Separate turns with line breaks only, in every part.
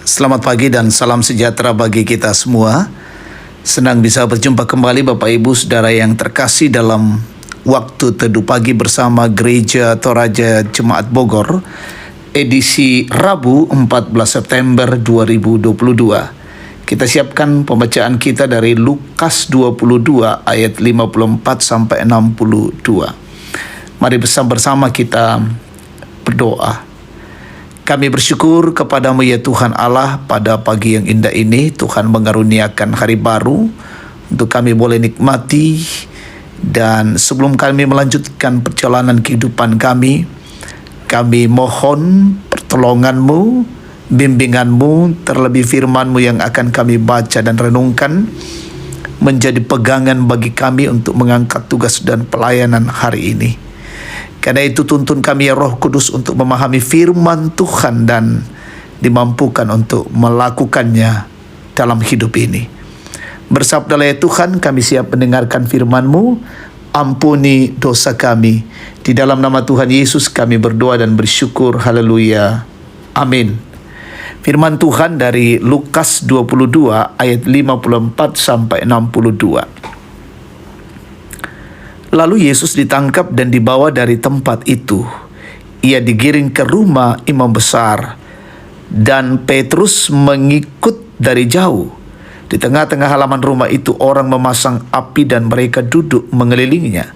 Selamat pagi dan salam sejahtera bagi kita semua. Senang bisa berjumpa kembali Bapak Ibu Saudara yang terkasih dalam waktu teduh pagi bersama Gereja Toraja Jemaat Bogor, edisi Rabu 14 September 2022. Kita siapkan pembacaan kita dari Lukas 22 ayat 54 sampai 62. Mari bersama kita berdoa. Kami bersyukur kepadamu ya Tuhan Allah, pada pagi yang indah ini Tuhan mengaruniakan hari baru untuk kami boleh nikmati. Dan sebelum kami melanjutkan perjalanan kehidupan kami mohon pertolonganmu, bimbinganmu, terlebih firmanmu yang akan kami baca dan renungkan menjadi pegangan bagi kami untuk mengangkat tugas dan pelayanan hari ini. Karena itu tuntun kami ya Roh Kudus untuk memahami firman Tuhan dan dimampukan untuk melakukannya dalam hidup ini. Bersabdalah ya Tuhan, kami siap mendengarkan firman-Mu. Ampuni dosa kami. Di dalam nama Tuhan Yesus kami berdoa dan bersyukur. Haleluya. Amin. Firman Tuhan dari Lukas 22 ayat 54 sampai 62. Lalu Yesus ditangkap dan dibawa dari tempat itu. Ia digiring ke rumah imam besar, dan Petrus mengikut dari jauh. Di tengah-tengah halaman rumah itu orang memasang api dan mereka duduk mengelilinginya.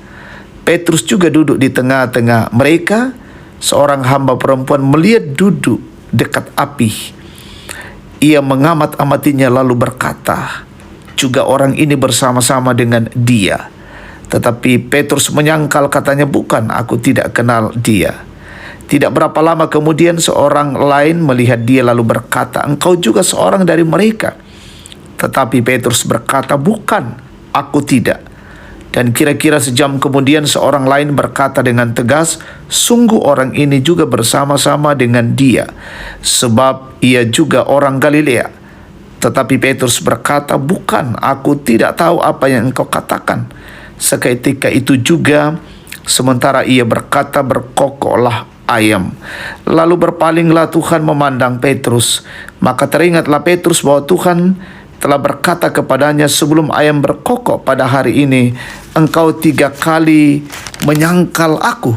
Petrus juga duduk di tengah-tengah mereka. Seorang hamba perempuan melihat duduk dekat api. Ia mengamat-amatinya lalu berkata, "Juga orang ini bersama-sama dengan dia." Tetapi Petrus menyangkal, katanya, "Bukan, aku tidak kenal dia." Tidak berapa lama kemudian seorang lain melihat dia lalu berkata, "Engkau juga seorang dari mereka." Tetapi Petrus berkata, "Bukan, aku tidak." Dan kira-kira sejam kemudian seorang lain berkata dengan tegas, "Sungguh orang ini juga bersama-sama dengan dia, sebab ia juga orang Galilea." Tetapi Petrus berkata, "Bukan, aku tidak tahu apa yang engkau katakan." Seketika itu juga, sementara ia berkata, berkokoklah ayam. Lalu berpalinglah Tuhan memandang Petrus. Maka teringatlah Petrus bahwa Tuhan telah berkata kepadanya, "Sebelum ayam berkokok pada hari ini, engkau 3 kali menyangkal aku."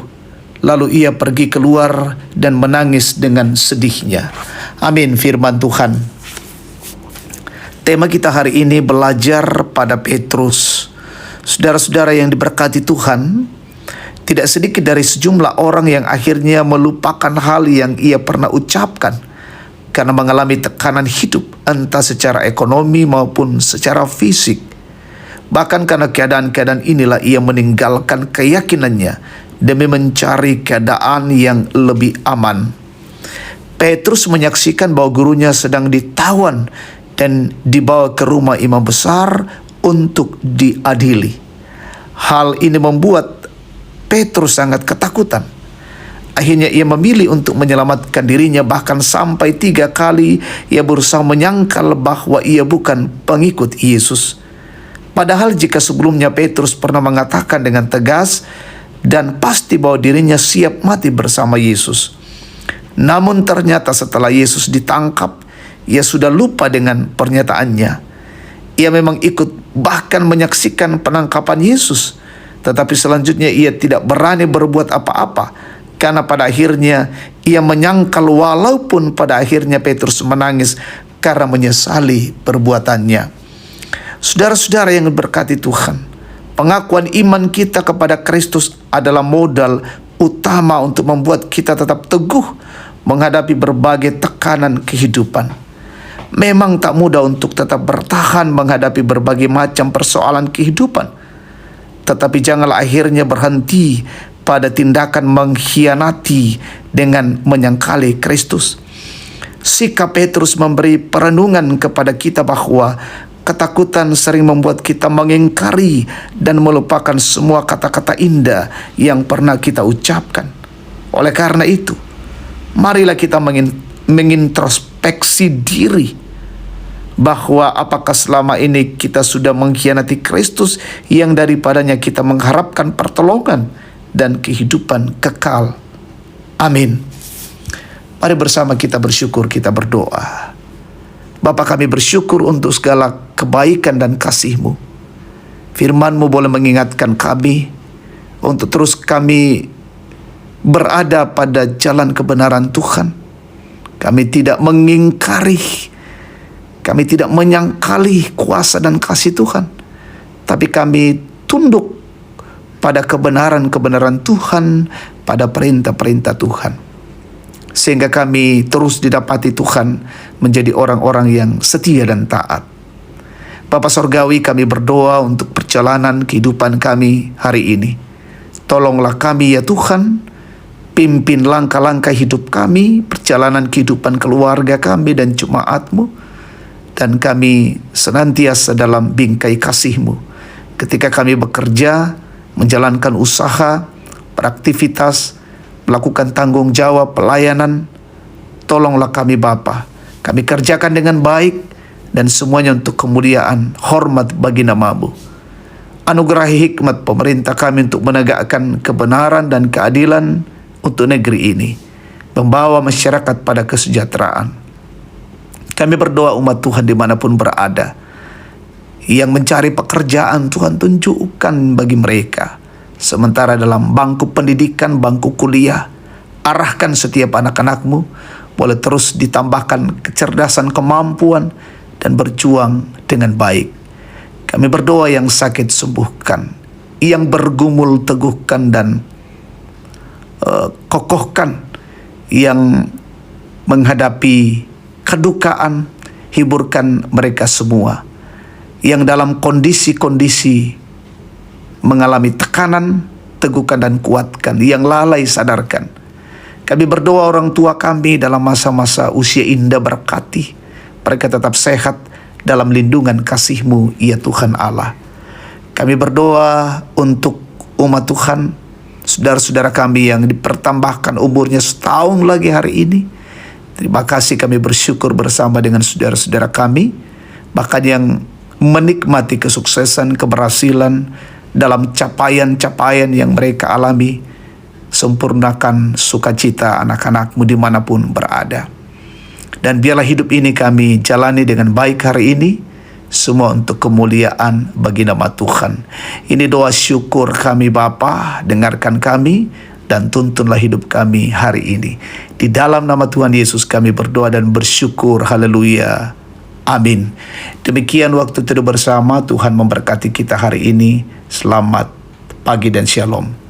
Lalu ia pergi keluar dan menangis dengan sedihnya. Amin. Firman Tuhan. Tema kita hari ini belajar pada Petrus. Saudara-saudara yang diberkati Tuhan, tidak sedikit dari sejumlah orang yang akhirnya melupakan hal yang ia pernah ucapkan karena mengalami tekanan hidup, entah secara ekonomi maupun secara fisik. Bahkan karena keadaan-keadaan inilah ia meninggalkan keyakinannya demi mencari keadaan yang lebih aman. Petrus menyaksikan bahwa gurunya sedang ditawan dan dibawa ke rumah imam besar untuk diadili. Hal ini membuat Petrus sangat ketakutan. Akhirnya ia memilih untuk menyelamatkan dirinya, bahkan sampai 3 kali ia berusaha menyangkal bahwa ia bukan pengikut Yesus. Padahal jika sebelumnya Petrus pernah mengatakan dengan tegas dan pasti bahwa dirinya siap mati bersama Yesus. Namun ternyata setelah Yesus ditangkap, ia sudah lupa dengan pernyataannya. Ia memang ikut bahkan menyaksikan penangkapan Yesus, tetapi selanjutnya ia tidak berani berbuat apa-apa karena pada akhirnya ia menyangkal, walaupun pada akhirnya Petrus menangis karena menyesali perbuatannya. Saudara-saudara yang berkati Tuhan, pengakuan iman kita kepada Kristus adalah modal utama untuk membuat kita tetap teguh menghadapi berbagai tekanan kehidupan. Memang tak mudah untuk tetap bertahan menghadapi berbagai macam persoalan kehidupan. Tetapi janganlah akhirnya berhenti pada tindakan mengkhianati dengan menyangkali Kristus. Sikap Petrus memberi perenungan kepada kita bahwa ketakutan sering membuat kita mengingkari dan melupakan semua kata-kata indah yang pernah kita ucapkan. Oleh karena itu, marilah kita mengintrospeksi diri bahwa apakah selama ini kita sudah mengkhianati Kristus yang daripadanya kita mengharapkan pertolongan dan kehidupan kekal. Amin. Mari bersama kita bersyukur, kita berdoa. Bapa, kami bersyukur untuk segala kebaikan dan kasih-Mu. Firman-Mu boleh mengingatkan kami untuk terus kami berada pada jalan kebenaran Tuhan. Kami tidak mengingkari, kami tidak menyangkali kuasa dan kasih Tuhan, tapi kami tunduk pada kebenaran-kebenaran Tuhan, pada perintah-perintah Tuhan. Sehingga kami terus didapati Tuhan menjadi orang-orang yang setia dan taat. Bapa Sorgawi, kami berdoa untuk perjalanan kehidupan kami hari ini. Tolonglah kami ya Tuhan, pimpin langkah-langkah hidup kami, perjalanan kehidupan keluarga kami dan jemaat-Mu, dan kami senantiasa dalam bingkai kasih-Mu. Ketika kami bekerja, menjalankan usaha, beraktivitas, melakukan tanggung jawab pelayanan, tolonglah kami Bapa. Kami kerjakan dengan baik dan semuanya untuk kemuliaan, hormat bagi nama-Mu. Anugerahi hikmat pemerintah kami untuk menegakkan kebenaran dan keadilan untuk negeri ini, membawa masyarakat pada kesejahteraan. Kami berdoa umat Tuhan dimanapun berada, yang mencari pekerjaan, Tuhan tunjukkan bagi mereka. Sementara dalam bangku pendidikan, bangku kuliah, arahkan setiap anak-anak-Mu, boleh terus ditambahkan kecerdasan, kemampuan, dan berjuang dengan baik. Kami berdoa yang sakit sembuhkan, yang bergumul teguhkan dan kokohkan, yang menghadapi kedukaan, hiburkan mereka semua. Yang dalam kondisi-kondisi mengalami tekanan, teguhkan dan kuatkan. Yang lalai, sadarkan. Kami berdoa orang tua kami dalam masa-masa usia indah, berkati mereka tetap sehat dalam lindungan kasih-Mu ya Tuhan Allah. Kami berdoa untuk umat Tuhan, saudara-saudara kami yang dipertambahkan umurnya setahun lagi hari ini. Terima kasih, kami bersyukur bersama dengan saudara-saudara kami, bahkan yang menikmati kesuksesan, keberhasilan dalam capaian-capaian yang mereka alami. Sempurnakan sukacita anak-anak-Mu dimanapun berada. Dan biarlah hidup ini kami jalani dengan baik hari ini, semua untuk kemuliaan bagi nama Tuhan. Ini doa syukur kami Bapa, dengarkan kami dan tuntunlah hidup kami hari ini. Di dalam nama Tuhan Yesus kami berdoa dan bersyukur. Haleluya. Amin. Demikian waktu teduh bersama. Tuhan memberkati kita hari ini. Selamat pagi dan shalom.